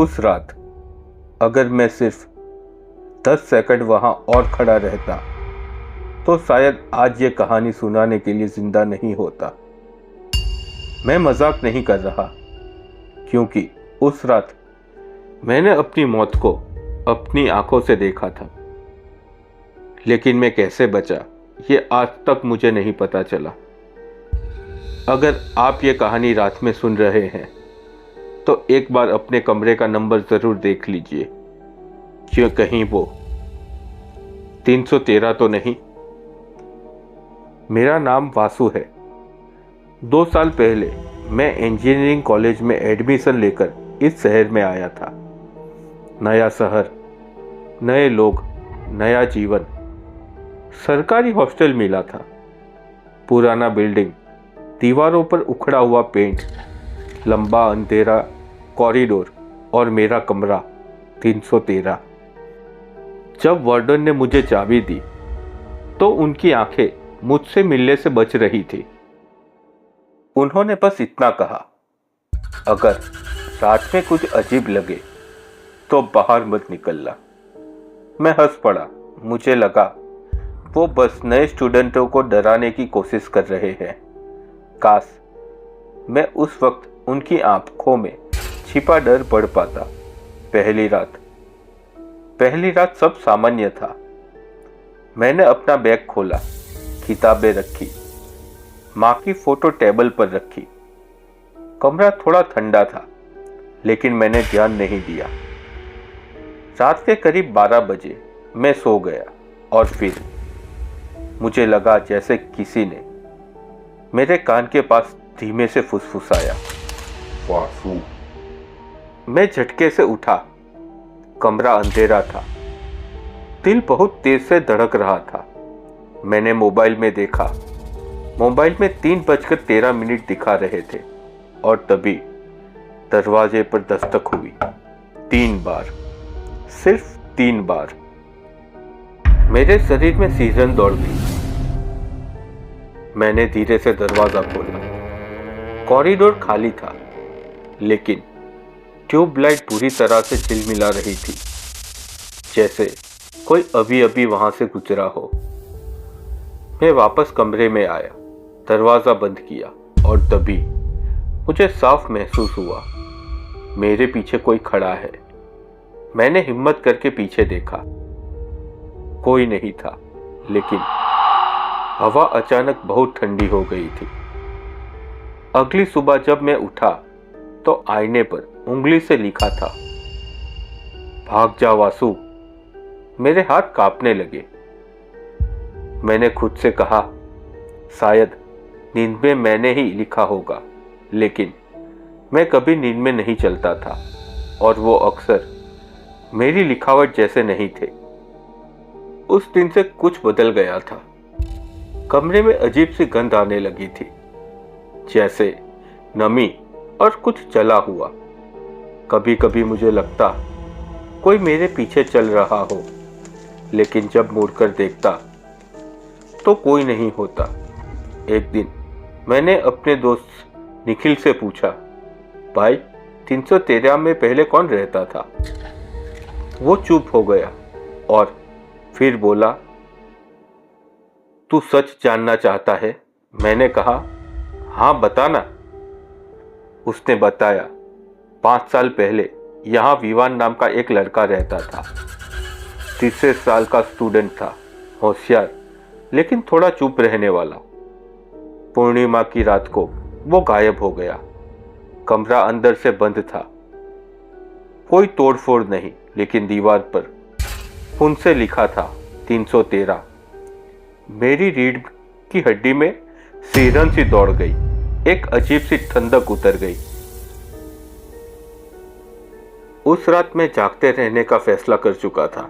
उस रात अगर मैं सिर्फ 10 सेकंड वहां और खड़ा रहता तो शायद आज ये कहानी सुनाने के लिए जिंदा नहीं होता। मैं मजाक नहीं कर रहा, क्योंकि उस रात मैंने अपनी मौत को अपनी आंखों से देखा था। लेकिन मैं कैसे बचा ये आज तक मुझे नहीं पता चला। अगर आप ये कहानी रात में सुन रहे हैं तो एक बार अपने कमरे का नंबर जरूर देख लीजिए, क्यों कहीं वो 313 तो नहीं। मेरा नाम वासु है। 2 साल पहले मैं इंजीनियरिंग कॉलेज में एडमिशन लेकर इस शहर में आया था। नया शहर, नए लोग, नया जीवन। सरकारी हॉस्टल मिला था। पुराना बिल्डिंग, दीवारों पर उखड़ा हुआ पेंट, लंबा अंधेरा कॉरिडोर और मेरा कमरा 313। जब वार्डन ने मुझे चाबी दी तो उनकी आंखें मुझसे मिलने से बच रही थी। उन्होंने बस इतना कहा, अगर रात में कुछ अजीब लगे तो बाहर मत निकलना। मैं हंस पड़ा। मुझे लगा वो बस नए स्टूडेंटों को डराने की कोशिश कर रहे हैं। काश मैं उस वक्त उनकी आंखों में छिपा डर पढ़ पाता। पहली रात सब सामान्य था। मैंने अपना बैग खोला, किताबें रखी, माँ की फोटो टेबल पर रखी। कमरा थोड़ा ठंडा था, लेकिन मैंने ध्यान नहीं दिया। रात के करीब 12 बजे मैं सो गया और फिर मुझे लगा जैसे किसी ने मेरे कान के पास धीमे से फुसफुसाया, वासु। मैं झटके से उठा। कमरा अंधेरा था। दिल बहुत तेज से धड़क रहा था। मैंने मोबाइल में देखा। मोबाइल में 3:13 दिखा रहे थे और तभी दरवाजे पर दस्तक हुई। 3 बार, सिर्फ 3 बार। मेरे शरीर में सीजन दौड़ गई। मैंने धीरे से दरवाजा खोला। कॉरिडोर खाली था, लेकिन ट्यूबलाइट पूरी तरह से झिलमिला रही थी, जैसे कोई अभी अभी वहां से गुजरा हो। मैं वापस कमरे में आया, दरवाजा बंद किया और तभी मुझे साफ महसूस हुआ मेरे पीछे कोई खड़ा है। मैंने हिम्मत करके पीछे देखा। कोई नहीं था, लेकिन हवा अचानक बहुत ठंडी हो गई थी। अगली सुबह जब मैं उठा तो आईने पर उंगली से लिखा था, भाग जा वासु। मेरे हाथ कांपने लगे। मैंने खुद से कहा, शायद नींद में मैंने ही लिखा होगा, लेकिन मैं कभी नींद में नहीं चलता था और वो अक्सर मेरी लिखावट जैसे नहीं थे। उस दिन से कुछ बदल गया था। कमरे में अजीब सी गंध आने लगी थी, जैसे नमी और कुछ जला हुआ। कभी कभी मुझे लगता कोई मेरे पीछे चल रहा हो, लेकिन जब मुड़कर देखता तो कोई नहीं होता। एक दिन मैंने अपने दोस्त निखिल से पूछा, भाई 313 में पहले कौन रहता था? वो चुप हो गया और फिर बोला, तू सच जानना चाहता है? मैंने कहा, हाँ बताना। उसने बताया, 5 साल पहले यहाँ विवान नाम का एक लड़का रहता था। 30 साल का स्टूडेंट था, होशियार लेकिन थोड़ा चुप रहने वाला। पूर्णिमा की रात को वो गायब हो गया। कमरा अंदर से बंद था। कोई तोड़फोड़ नहीं, लेकिन दीवार पर उनसे लिखा था 313। मेरी रीढ़ की हड्डी में सिरन सी दौड़ गई। एक अजीब सी ठंडक उतर गई। उस रात मैं जागते रहने का फैसला कर चुका था।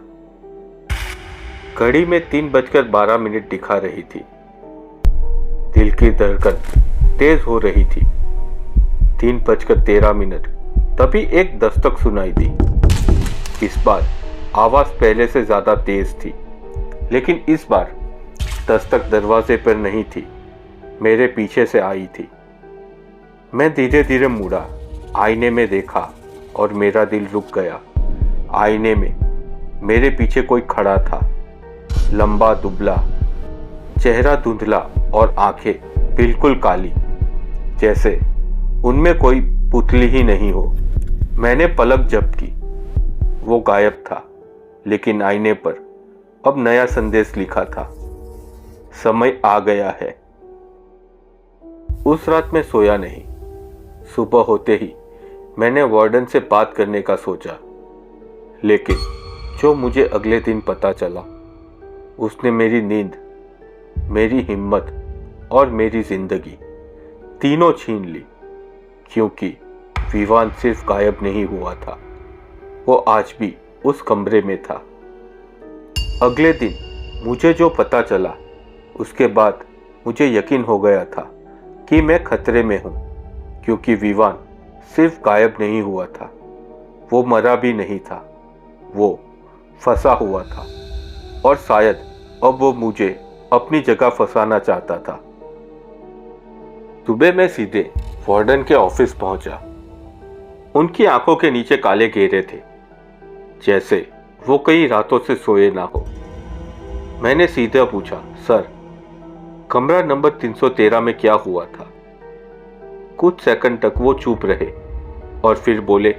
घड़ी में 3:12 दिखा रही थी। दिल की धड़कन तेज हो रही थी। 3:13। तभी एक दस्तक सुनाई दी। इस बार आवाज पहले से ज्यादा तेज थी, लेकिन इस बार दस्तक दरवाजे पर नहीं थी, मेरे पीछे से आई थी। मैं धीरे धीरे मुड़ा, आईने में देखा और मेरा दिल रुक गया। आईने में मेरे पीछे कोई खड़ा था, लंबा दुबला, चेहरा धुंधला और आंखें बिल्कुल काली, जैसे उनमें कोई पुतली ही नहीं हो। मैंने पलक झपकी, वो गायब था, लेकिन आईने पर अब नया संदेश लिखा था, समय आ गया है। उस रात मैं सोया नहीं। सुबह होते ही मैंने वार्डन से बात करने का सोचा, लेकिन जो मुझे अगले दिन पता चला, उसने मेरी नींद, मेरी हिम्मत और मेरी जिंदगी तीनों छीन ली। क्योंकि विवान सिर्फ गायब नहीं हुआ था, वो आज भी उस कमरे में था। अगले दिन मुझे जो पता चला, उसके बाद मुझे यकीन हो गया था कि मैं खतरे में हूं। क्योंकि विवान सिर्फ गायब नहीं हुआ था, वो मरा भी नहीं था, वो फंसा हुआ था, और शायद अब वो मुझे अपनी जगह फंसाना चाहता था। सुबह मैं सीधे वार्डन के ऑफिस पहुंचा। उनकी आंखों के नीचे काले घेरे थे, जैसे वो कई रातों से सोए ना हो। मैंने सीधा पूछा, सर, कमरा नंबर 313 में क्या हुआ था? कुछ सेकंड तक वो चुप रहे और फिर बोले,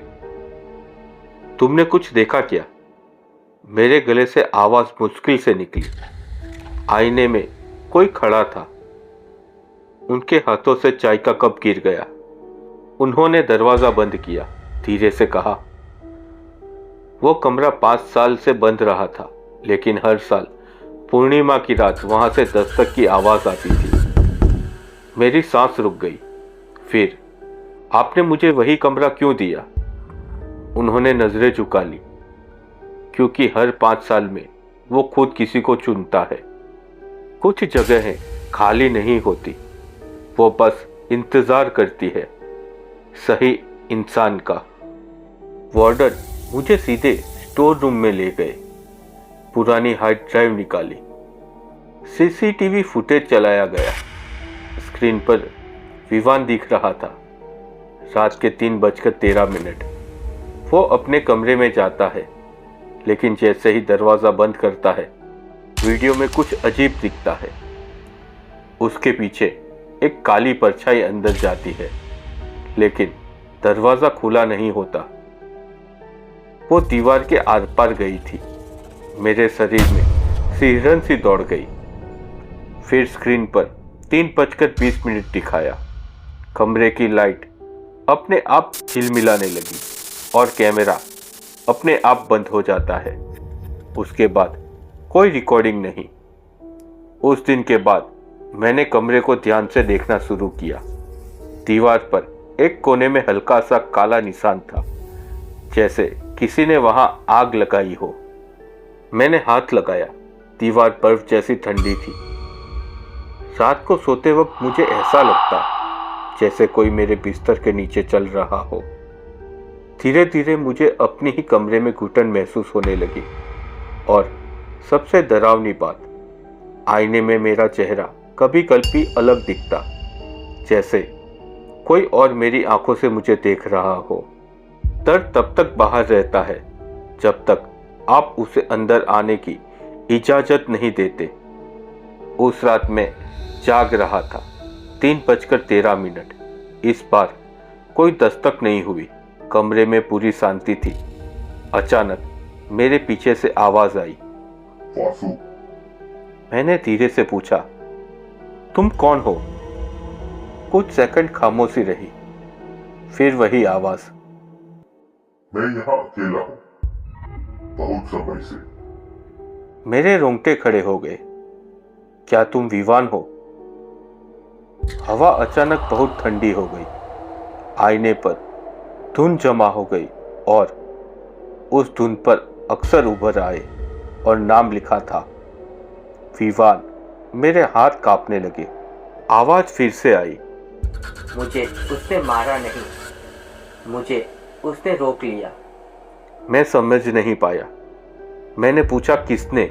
तुमने कुछ देखा क्या? मेरे गले से आवाज मुश्किल से निकली। आईने में कोई खड़ा था। उनके हाथों से चाय का कप गिर गया। उन्होंने दरवाजा बंद किया, धीरे से कहा, वो कमरा 5 साल से बंद रहा था, लेकिन हर साल पूर्णिमा की रात वहां से दस्तक की आवाज आती थी। मेरी सांस रुक गई। फिर, आपने मुझे वही कमरा क्यों दिया? उन्होंने नजरें झुका ली। क्योंकि हर 5 साल में वो खुद किसी को चुनता है। कुछ जगहें खाली नहीं होती, वो बस इंतजार करती है सही इंसान का। वार्डन मुझे सीधे स्टोर रूम में ले गए। पुरानी हार्ड ड्राइव निकाली, सीसीटीवी फुटेज चलाया गया। स्क्रीन पर विवान दिख रहा था। रात के 3:13। वो अपने कमरे में जाता है, लेकिन जैसे ही दरवाजा बंद करता है, वीडियो में कुछ अजीब दिखता है। उसके पीछे एक काली परछाई अंदर जाती है, लेकिन दरवाजा खुला नहीं होता। वो दीवार के आर पार गई थी। मेरे शरीर में सिहरन सी दौड़ गई। फिर स्क्रीन पर 3:20 दिखाया। कमरे की लाइट अपने आप झिलमिलाने लगी और कैमरा अपने आप बंद हो जाता है। उसके बाद कोई रिकॉर्डिंग नहीं। उस दिन के बाद मैंने कमरे को ध्यान से देखना शुरू किया। दीवार पर एक कोने में हल्का सा काला निशान था, जैसे किसी ने वहां आग लगाई हो। मैंने हाथ लगाया। दीवार बर्फ जैसी ठंडी थी। रात को सोते वक्त मुझे ऐसा लगता जैसे कोई मेरे बिस्तर के नीचे चल रहा हो। धीरे धीरे मुझे अपनी ही कमरे में घुटन महसूस होने लगी। और सबसे डरावनी बात, आईने में मेरा चेहरा कभी कभी अलग दिखता, जैसे कोई और मेरी आंखों से मुझे देख रहा हो। डर तब तक बाहर रहता है जब तक आप उसे अंदर आने की इजाजत नहीं देते। उस रात मैं जाग रहा था। 3:13। इस बार कोई दस्तक नहीं हुई। कमरे में पूरी शांति थी। अचानक मेरे पीछे से आवाज आई, वासु। मैंने धीरे से पूछा, तुम कौन हो? कुछ सेकंड खामोशी रही, फिर वही आवाज, मैं यहाँ अकेला हूँ, बहुत समय से। मेरे रोंगटे खड़े हो गए। क्या तुम विवान हो? हवा अचानक बहुत ठंडी हो गई। आईने पर धुंध जमा हो गई और उस धुंध पर अक्षर उभर आए और नाम लिखा था, विवान। मेरे हाथ कांपने लगे। आवाज फिर से आई, मुझे उसने मारा नहीं, मुझे उसने रोक लिया। मैं समझ नहीं पाया। मैंने पूछा, किसने?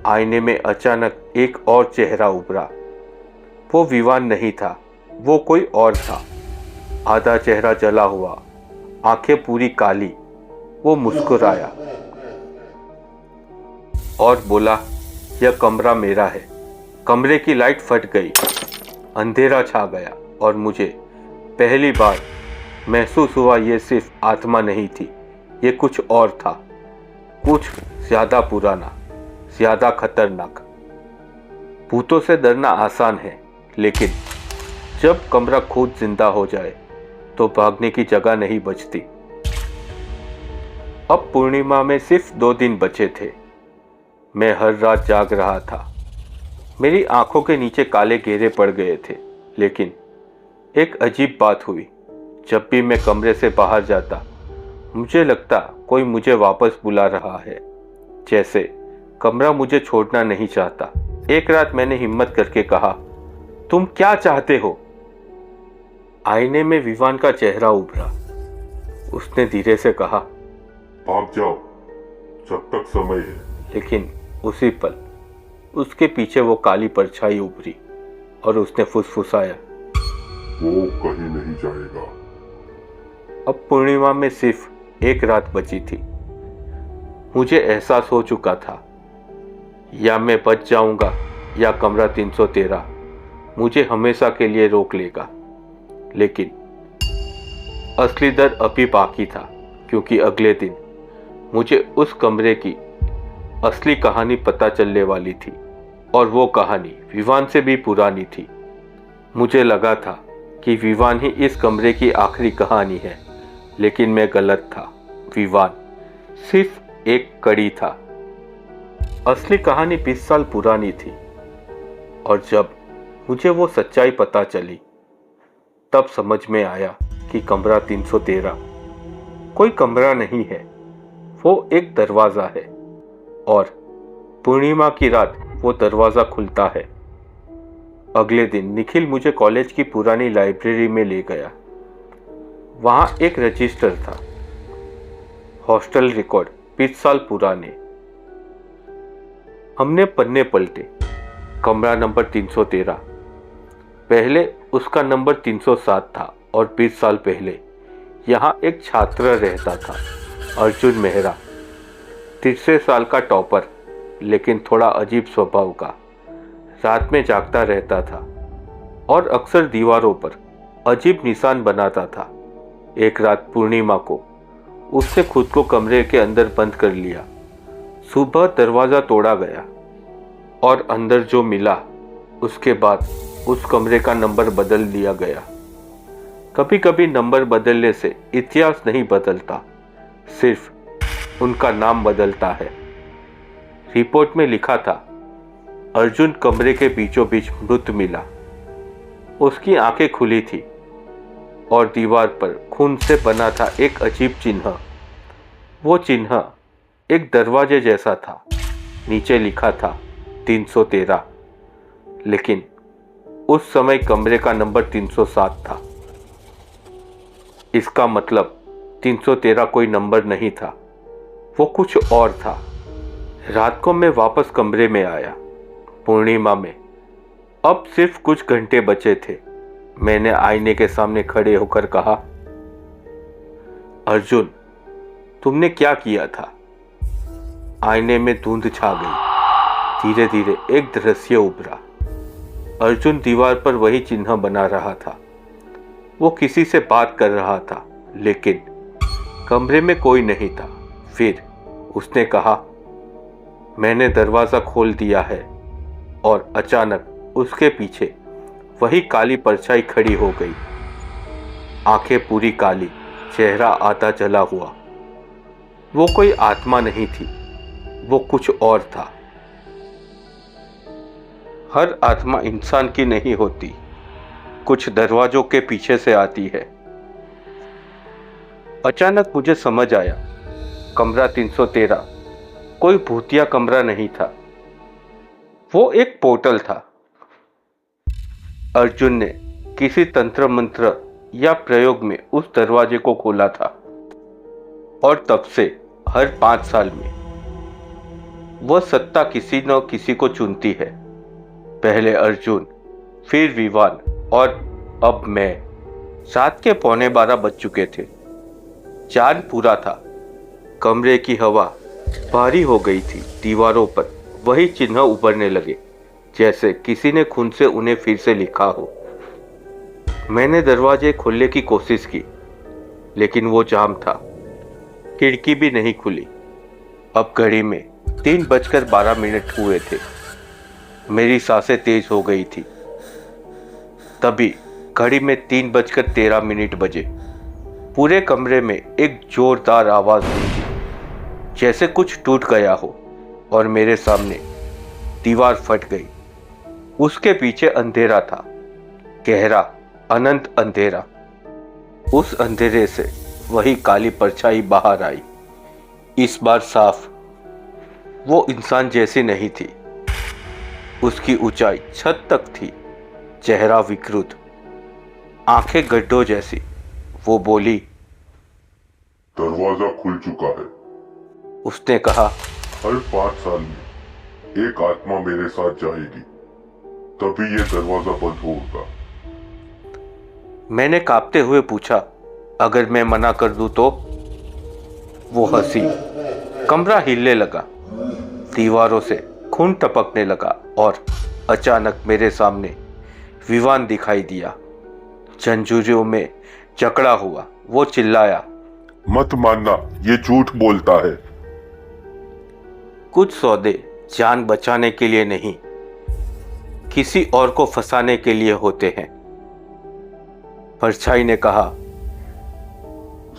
आईने में अचानक एक और चेहरा उभरा। वो विवान नहीं था, वो कोई और था। आधा चेहरा जला हुआ, आंखें पूरी काली। वो मुस्कुराया और बोला, यह कमरा मेरा है। कमरे की लाइट फट गई, अंधेरा छा गया और मुझे पहली बार महसूस हुआ ये सिर्फ आत्मा नहीं थी, ये कुछ और था, कुछ ज्यादा पुराना, ज्यादा खतरनाक। भूतों से डरना आसान है, लेकिन जब कमरा खुद जिंदा हो जाए तो भागने की जगह नहीं बचती। अब पूर्णिमा में सिर्फ 2 दिन बचे थे। मैं हर रात जाग रहा था। मेरी आंखों के नीचे काले घेरे पड़ गए थे, लेकिन एक अजीब बात हुई। जब भी मैं कमरे से बाहर जाता, मुझे लगता कोई मुझे वापस बुला रहा है, जैसे कमरा मुझे छोड़ना नहीं चाहता। एक रात मैंने हिम्मत करके कहा, तुम क्या चाहते हो? आईने में विवान का चेहरा उभरा। उसने धीरे से कहा, भाग जाओ जब तक समय है। लेकिन उसी पल उसके पीछे वो काली परछाई उभरी और उसने फुसफुसाया, वो कहीं नहीं जाएगा। अब पूर्णिमा में सिर्फ एक रात बची थी। मुझे एहसास हो चुका था, या मैं बच जाऊंगा या कमरा 313 मुझे हमेशा के लिए रोक लेगा। लेकिन असली डर अभी बाकी था, क्योंकि अगले दिन मुझे उस कमरे की असली कहानी पता चलने वाली थी, और वो कहानी विवान से भी पुरानी थी। मुझे लगा था कि विवान ही इस कमरे की आखिरी कहानी है, लेकिन मैं गलत था। विवान सिर्फ एक कड़ी था। असली कहानी 20 साल पुरानी थी, और जब मुझे वो सच्चाई पता चली, तब समझ में आया कि कमरा 313 कोई कमरा नहीं है, वो एक दरवाजा है, और पूर्णिमा की रात वो दरवाजा खुलता है। अगले दिन निखिल मुझे कॉलेज की पुरानी लाइब्रेरी में ले गया। वहां एक रजिस्टर था, हॉस्टल रिकॉर्ड 20 साल पुराने। हमने पन्ने पलटे। कमरा नंबर 313, पहले उसका नंबर 307 था, और 20 साल पहले यहाँ एक छात्र रहता था, अर्जुन मेहरा। 30 साल का टॉपर, लेकिन थोड़ा अजीब स्वभाव का। रात में जागता रहता था और अक्सर दीवारों पर अजीब निशान बनाता था। एक रात पूर्णिमा को उसने खुद को कमरे के अंदर बंद कर लिया। सुबह दरवाजा तोड़ा गया और अंदर जो मिला, उसके बाद उस कमरे का नंबर बदल दिया गया। कभी कभी नंबर बदलने से इतिहास नहीं बदलता, सिर्फ उनका नाम बदलता है। रिपोर्ट में लिखा था, अर्जुन कमरे के बीचों बीच मृत मिला। उसकी आंखें खुली थी और दीवार पर खून से बना था एक अजीब चिन्ह। वो चिन्ह एक दरवाजे जैसा था। नीचे लिखा था 313, लेकिन उस समय कमरे का नंबर 307 था। इसका मतलब 313 कोई नंबर नहीं था, वो कुछ और था। रात को मैं वापस कमरे में आया। पूर्णिमा में अब सिर्फ कुछ घंटे बचे थे। मैंने आईने के सामने खड़े होकर कहा, अर्जुन, तुमने क्या किया था? आईने में धुंध छा गई। धीरे धीरे एक दृश्य उभरा। अर्जुन दीवार पर वही चिन्ह बना रहा था। वो किसी से बात कर रहा था, लेकिन कमरे में कोई नहीं था। फिर उसने कहा, मैंने दरवाजा खोल दिया है, और अचानक उसके पीछे वही काली परछाई खड़ी हो गई। आंखें पूरी काली, चेहरा आधा जला हुआ। वो कोई आत्मा नहीं थी, वो कुछ और था। हर आत्मा इंसान की नहीं होती, कुछ दरवाजों के पीछे से आती है। अचानक मुझे समझ आया, कमरा 313 कोई भूतिया कमरा नहीं था, वो एक पोर्टल था। अर्जुन ने किसी तंत्र मंत्र या प्रयोग में उस दरवाजे को खोला था, और तब से हर 5 साल में वह सत्ता किसी न किसी को चुनती है। पहले अर्जुन, फिर विवान, और अब मैं। रात के 11:15 बज चुके थे। चांद पूरा था। कमरे की हवा भारी हो गई थी। दीवारों पर वही चिन्ह उभरने लगे, जैसे किसी ने खून से उन्हें फिर से लिखा हो। मैंने दरवाजे खोलने की कोशिश की, लेकिन वो जाम था। खिड़की भी नहीं खुली। अब घड़ी में 3:12 हुए थे। मेरी सांसें तेज हो गई थी। तभी घड़ी में 3:13 बजे। पूरे कमरे में एक जोरदार आवाज गूंजी, जैसे कुछ टूट गया हो, और मेरे सामने दीवार फट गई। उसके पीछे अंधेरा था, गहरा, अनंत अंधेरा। उस अंधेरे से वही काली परछाई बाहर आई। इस बार साफ। वो इंसान जैसी नहीं थी। उसकी ऊंचाई छत तक थी, चेहरा विकृत, आंखें गड्ढों जैसी। वो बोली, दरवाजा खुल चुका है। उसने कहा, हर 5 साल में एक आत्मा मेरे साथ जाएगी, तभी ये दरवाजा बंद होगा। मैंने कांपते हुए पूछा, अगर मैं मना कर दूं तो? वो हंसी। कमरा हिलने लगा, दीवारों से खून टपकने लगा, और अचानक मेरे सामने विवान दिखाई दिया। जंजीरों में जकड़ा हुआ। वो चिल्लाया, मत मानना, ये झूठ बोलता है। कुछ सौदे जान बचाने के लिए नहीं, किसी और को फंसाने के लिए होते हैं। परछाई ने कहा,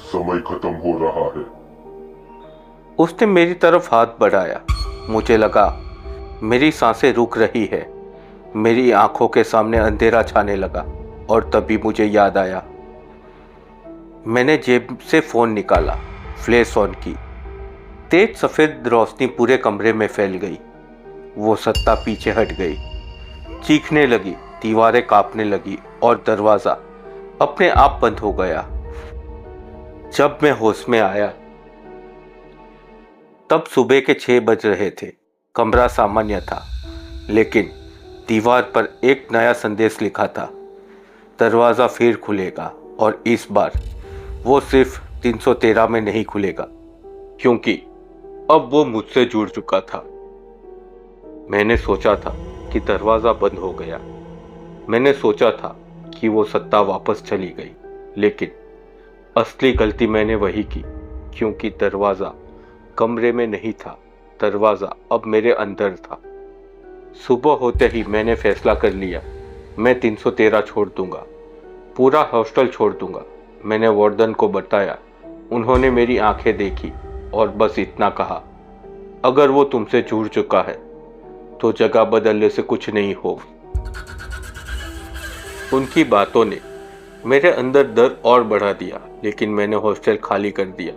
समय खत्म हो रहा है। उसने मेरी तरफ हाथ बढ़ाया। मुझे लगा मेरी सांसें रुक रही है। मेरी आंखों के सामने अंधेरा छाने लगा, और तभी मुझे याद आया। मैंने जेब से फोन निकाला, फ्लैश ऑन की। तेज सफेद रोशनी पूरे कमरे में फैल गई। वो सत्ता पीछे हट गई, चीखने लगी, दीवारें कांपने लगी, और दरवाजा अपने आप बंद हो गया। जब मैं होश में आया, तब सुबह के 6 बज रहे थे। कमरा सामान्य था, लेकिन दीवार पर एक नया संदेश लिखा था, दरवाजा फिर खुलेगा, और इस बार वो सिर्फ 313 में नहीं खुलेगा, क्योंकि अब वो मुझसे जुड़ चुका था। मैंने सोचा था कि दरवाजा बंद हो गया। मैंने सोचा था कि वो सत्ता वापस चली गई, लेकिन असली गलती मैंने वही की, क्योंकि दरवाजा कमरे में नहीं था, दरवाजा अब मेरे अंदर था। सुबह होते ही मैंने फैसला कर लिया, मैं 313 छोड़ दूंगा, पूरा हॉस्टल छोड़ दूंगा। मैंने वार्डन को बताया। उन्होंने मेरी आंखें देखी और बस इतना कहा, अगर वो तुमसे जुड़ चुका है तो जगह बदलने से कुछ नहीं हो। उनकी बातों ने मेरे अंदर दर्द और बढ़ा दिया, लेकिन मैंने हॉस्टल खाली कर दिया,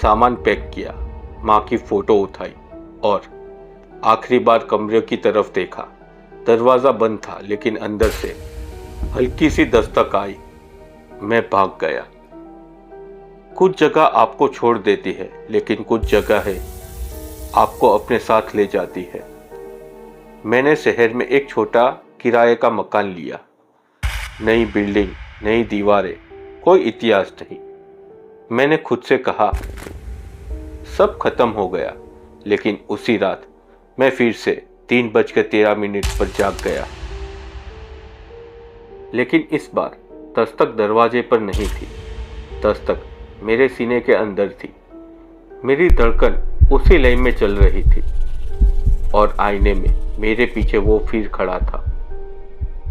सामान पैक किया, माँ की फोटो उठाई, और आखिरी बार कमरे की तरफ देखा। दरवाजा बंद था, लेकिन अंदर से हल्की सी दस्तक आई। मैं भाग गया। कुछ जगह आपको छोड़ देती है, लेकिन कुछ जगह है आपको अपने साथ ले जाती है। मैंने शहर में एक छोटा किराए का मकान लिया। नई बिल्डिंग, नई दीवारें, कोई इतिहास नहीं। मैंने खुद से कहा, सब खत्म हो गया, लेकिन उसी रात मैं फिर से 3:13 पर जाग गया। लेकिन इस बार दस्तक दरवाजे पर नहीं थी, दस्तक मेरे सीने के अंदर थी। मेरी धड़कन उसी लाइन में चल रही थी, और आईने में मेरे पीछे वो फिर खड़ा था।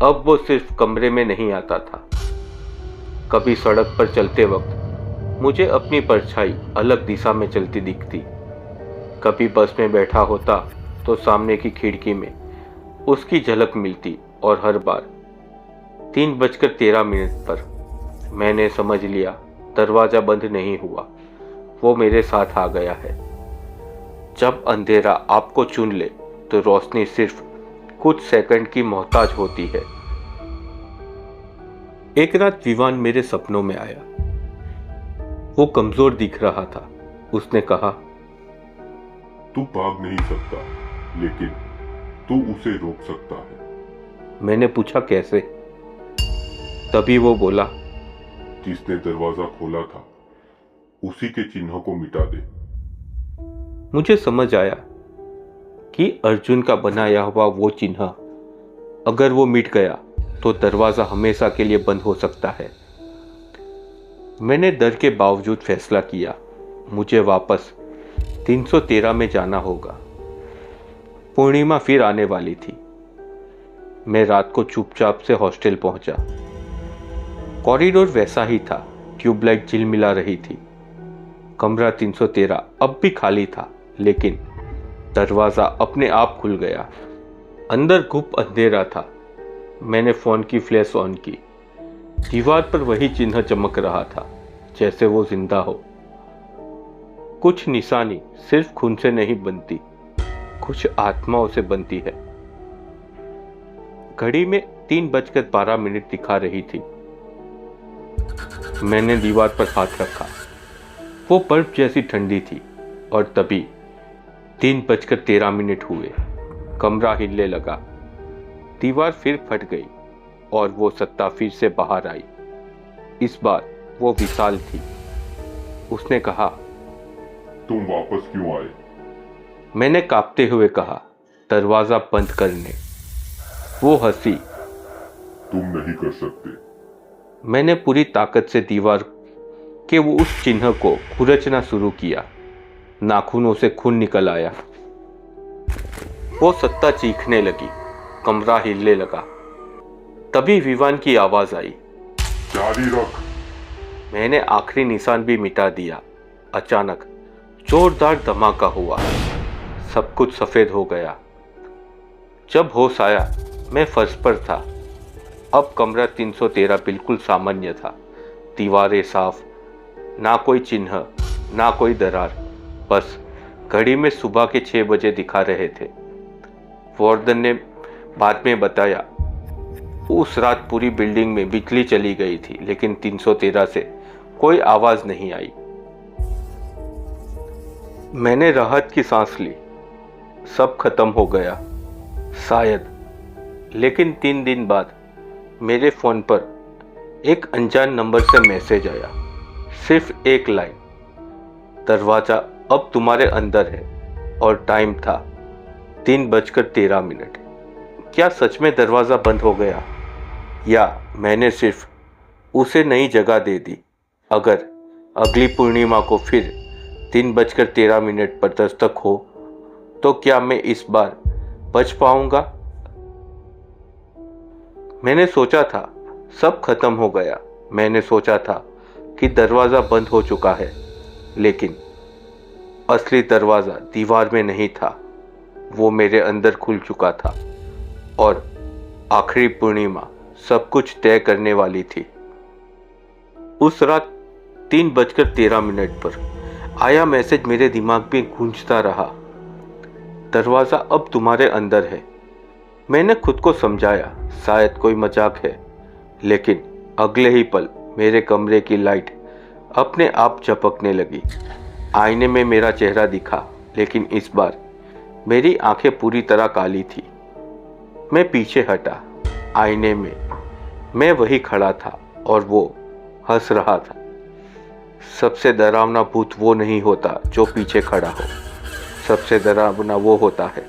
अब वो सिर्फ कमरे में नहीं आता था। कभी सड़क पर चलते वक्त मुझे अपनी परछाई अलग दिशा में चलती दिखती। कभी बस में बैठा होता तो सामने की खिड़की में उसकी झलक मिलती, और हर बार 3:13 पर मैंने समझ लिया, दरवाजा बंद नहीं हुआ, वो मेरे साथ आ गया है। जब अंधेरा आपको चुन ले तो रोशनी सिर्फ कुछ सेकंड की मोहताज होती है। एक रात विवान मेरे सपनों में आया। वो कमजोर दिख रहा था। उसने कहा, तू भाग नहीं सकता, लेकिन तू उसे रोक सकता है। मैंने पूछा, कैसे? तभी वो बोला, जिसने दरवाजा खोला था उसी के चिन्ह को मिटा दे। मुझे समझ आया कि अर्जुन का बनाया हुआ वो चिन्ह अगर वो मिट गया तो दरवाजा हमेशा के लिए बंद हो सकता है। मैंने डर के बावजूद फैसला किया, मुझे वापस 313 में जाना होगा। पूर्णिमा फिर आने वाली थी। मैं रात को चुपचाप से हॉस्टल पहुंचा। कॉरिडोर वैसा ही था, ट्यूबलाइट झिलमिला रही थी। कमरा 313 अब भी खाली था, लेकिन दरवाजा अपने आप खुल गया। अंदर गुप्त अंधेरा था। मैंने फोन की फ्लैश ऑन की। दीवार पर वही चिन्ह चमक रहा था, जैसे वो जिंदा हो। कुछ निशानी सिर्फ खून से नहीं बनती, कुछ आत्माओं से बनती है। घड़ी में 3:12 दिखा रही थी। मैंने दीवार पर हाथ रखा। वो बर्फ जैसी ठंडी थी और तभी 3:13 हुए। कमरा हिलने लगा। दीवार फिर फट गई और वो सत्ता फिर से बाहर आई। इस बार वो विशाल थी। उसने कहा, तुम वापस क्यों आए? मैंने कांपते हुए कहा, दरवाजा बंद करने। वो हंसी। तुम नहीं कर सकते। मैंने पूरी ताकत से दीवार के वो उस चिन्ह को खुरचना शुरू किया। नाखूनों से खून निकल आया। वो सत्ता चीखने लगी। कमरा हिलने लगा। तभी विवान की आवाज आई, जारी रख। मैंने आखिरी निशान भी मिटा दिया। अचानक जोरदार धमाका हुआ। सब कुछ सफेद हो गया। जब होश आया, मैं फर्श पर था। अब कमरा 313 बिल्कुल सामान्य था। दीवारें साफ, ना कोई चिन्ह, ना कोई दरार। बस घड़ी में सुबह के 6 बजे दिखा रहे थे। वार्डन ने बाद में बताया, उस रात पूरी बिल्डिंग में बिजली चली गई थी, लेकिन 313 से कोई आवाज नहीं आई। मैंने राहत की सांस ली। सब खत्म हो गया शायद। लेकिन 3 दिन बाद मेरे फोन पर एक अनजान नंबर से मैसेज आया। सिर्फ एक लाइन, दरवाजा अब तुम्हारे अंदर है। और टाइम था 3:13। क्या सच में दरवाजा बंद हो गया, या मैंने सिर्फ उसे नई जगह दे दी? अगर अगली पूर्णिमा को फिर 3:13 पर दस्तक हो, तो क्या मैं इस बार बच पाऊंगा? मैंने सोचा था सब खत्म हो गया। मैंने सोचा था कि दरवाजा बंद हो चुका है, लेकिन असली दरवाजा दीवार में नहीं था, वो मेरे अंदर खुल चुका था। और आखिरी पूर्णिमा सब कुछ तय करने वाली थी। उस रात 3:13 पर आया मैसेज मेरे दिमाग में गूंजता रहा, दरवाजा अब तुम्हारे अंदर है। मैंने खुद को समझाया शायद कोई मजाक है, लेकिन अगले ही पल मेरे कमरे की लाइट अपने आप झपकने लगी। आईने में मेरा चेहरा दिखा, लेकिन इस बार मेरी आंखें पूरी तरह काली थी। मैं पीछे हटा। आईने में मैं वही खड़ा था और वो हंस रहा था। सबसे डरावना भूत वो नहीं होता जो पीछे खड़ा हो, सबसे डरावना वो होता है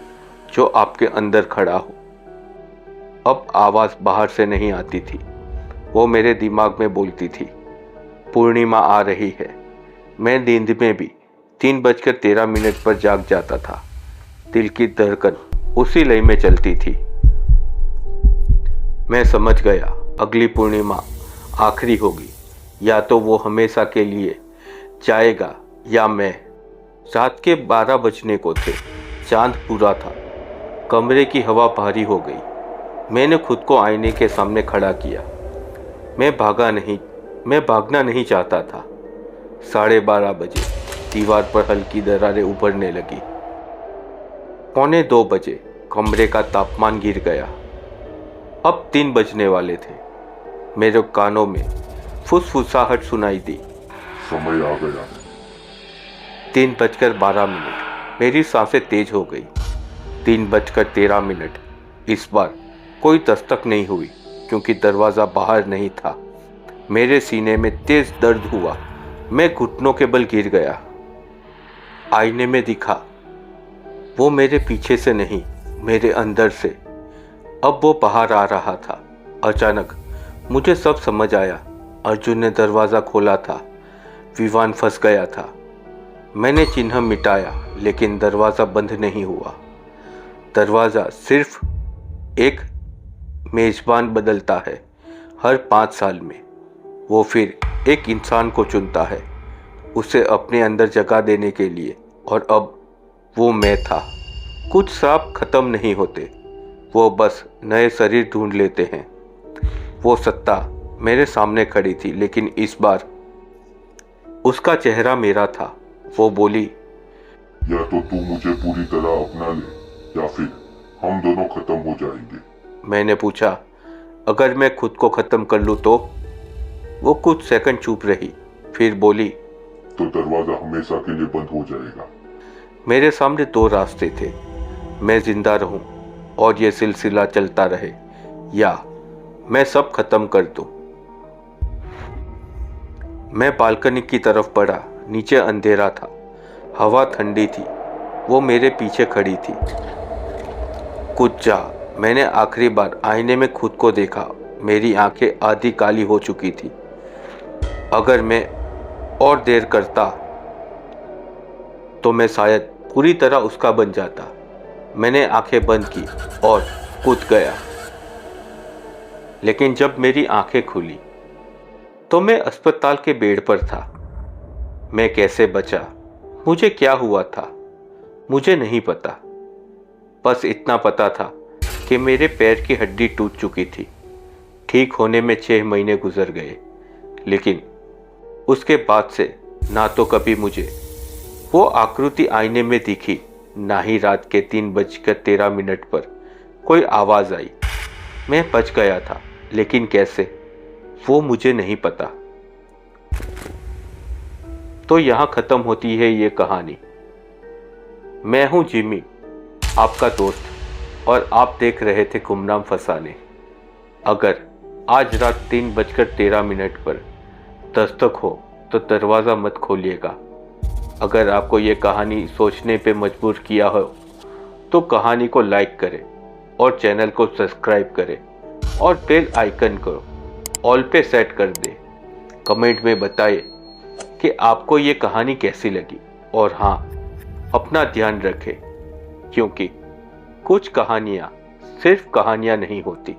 जो आपके अंदर खड़ा हो। अब आवाज बाहर से नहीं आती थी, वो मेरे दिमाग में बोलती थी, पूर्णिमा आ रही है। मैं नींद में भी 3:13 पर जाग जाता था। दिल की धड़कन उसी लय में चलती थी। मैं समझ गया अगली पूर्णिमा आखिरी होगी, या तो वो हमेशा के लिए जाएगा या मैं। रात के 12 बजने को थे। चांद पूरा था। कमरे की हवा भारी हो गई। मैंने खुद को आईने के सामने खड़ा किया। मैं भागना नहीं चाहता था। 12:30 बजे दीवार पर हल्की दरारें उभरने लगी। 1:45 बजे कमरे का तापमान गिर गया। अब 3 बजने वाले थे। मेरे कानों में फुसफुसाहट सुनाई दी। समय आ गया। 3:12। मेरी सांसें तेज हो गई। 3:13। इस बार कोई दस्तक नहीं हुई, क्योंकि दरवाज़ा बाहर नहीं था। मेरे सीने में तेज दर्द हुआ। मैं घुटनों के बल गिर गया। आईने में दिखा, वो मेरे पीछे से नहीं, मेरे अंदर से। अब वो बाहर आ रहा था। अचानक मुझे सब समझ आया। अर्जुन ने दरवाज़ा खोला था। विवान फंस गया था। मैंने चिन्ह मिटाया, लेकिन दरवाज़ा बंद नहीं हुआ। दरवाज़ा सिर्फ एक मेज़बान बदलता है हर 5 साल में। वो फिर एक इंसान को चुनता है, उसे अपने अंदर जगह देने के लिए। और अब वो मैं था। कुछ श्राप खत्म नहीं होते, वो बस नए शरीर ढूंढ लेते हैं। वो सत्ता मेरे सामने खड़ी थी, लेकिन इस बार उसका चेहरा मेरा था। वो बोली, या तो तू मुझे पूरी तरह अपना ले या फिर हम दोनों खत्म हो जाएंगे। मैंने पूछा, अगर मैं खुद को ख़त्म कर लूँ तो? वो कुछ सेकंड चुप रही, फिर बोली, तो दरवाजा हमेशा के लिए बंद हो जाएगा। मेरे सामने 2 रास्ते थे। मैं जिंदा रहूं और ये सिलसिला चलता रहे, या मैं सब खत्म कर दूं। मैं बालकनी की तरफ बढ़ा। नीचे अंधेरा था, हवा ठंडी थी। वो मेरे पीछे खड़ी थी। कुछ जा, मैंने आखिरी बार आईने में खुद को देखा। मेरी आंखें आधी काली हो चुकी थी। अगर मैं और देर करता तो मैं शायद पूरी तरह उसका बन जाता। मैंने आंखें बंद की और कूद गया। लेकिन जब मेरी आंखें खुली तो मैं अस्पताल के बेड पर था। मैं कैसे बचा, मुझे क्या हुआ था, मुझे नहीं पता। बस इतना पता था कि मेरे पैर की हड्डी टूट चुकी थी। ठीक होने में 6 महीने गुजर गए, लेकिन उसके बाद से ना तो कभी मुझे वो आकृति आईने में दिखी, ना ही रात के 3:13 पर कोई आवाज़ आई। मैं बच गया था, लेकिन कैसे, वो मुझे नहीं पता। तो यहाँ ख़त्म होती है ये कहानी। मैं हूँ जिमी, आपका दोस्त, और आप देख रहे थे गुमनाम फसाने। अगर आज रात 3:13 पर दस्तक हो तो दरवाज़ा मत खोलिएगा। अगर आपको ये कहानी सोचने पे मजबूर किया हो तो कहानी को लाइक करें और चैनल को सब्सक्राइब करें और बेल आइकन को ऑल पे सेट कर दें। कमेंट में बताएं कि आपको ये कहानी कैसी लगी। और हाँ, अपना ध्यान रखें, क्योंकि कुछ कहानियाँ सिर्फ कहानियाँ नहीं होती,